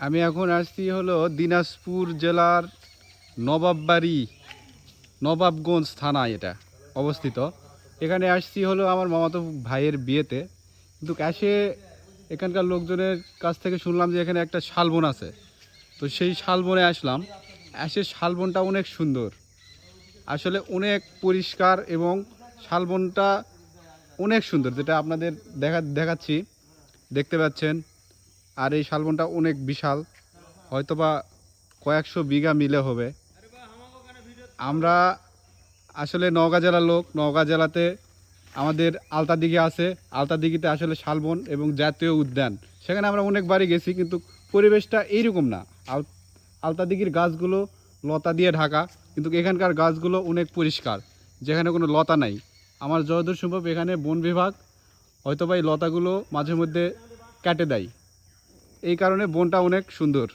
আমি এখন আসছি হলো দিনাজপুর জেলার নবাববাড়ি নবাবগঞ্জ থানায় এটা অবস্থিত। এখানে আসছি হলো আমার মামাতো ভাইয়ের বিয়েতে, কিন্তু এসে এখানকার লোকজনের কাছ থেকে শুনলাম যে এখানে একটা শালবন আছে। তো সেই শালবনে আসলাম। এসে শালবনটা অনেক সুন্দর, আসলে অনেক পরিষ্কার এবং শালবনটা অনেক সুন্দর, যেটা আপনাদের দেখাচ্ছি, দেখতে পাচ্ছেন। আর এই শালবনটা অনেক বিশাল, হয়তোবা কয়েকশো বিঘা মিলে হবে। আমরা আসলে নওগাঁ জেলার লোক। নওগাঁ জেলাতে আমাদের আলতাদিঘি আছে। আলতাদিঘিতে আসলে শালবন এবং জাতীয় উদ্যান, সেখানে আমরা অনেকবারই গেছি, কিন্তু পরিবেশটা এইরকম না। আলতাদিঘির গাছগুলো লতা দিয়ে ঢাকা, কিন্তু এখানকার গাছগুলো অনেক পরিষ্কার, যেখানে কোনো লতা নাই। আমার যতদূর সম্ভব এখানে বন বিভাগ হয়তোবা এই লতাগুলো মাঝে মধ্যে কেটে দেয়, এই কারণে বনটা অনেক সুন্দর।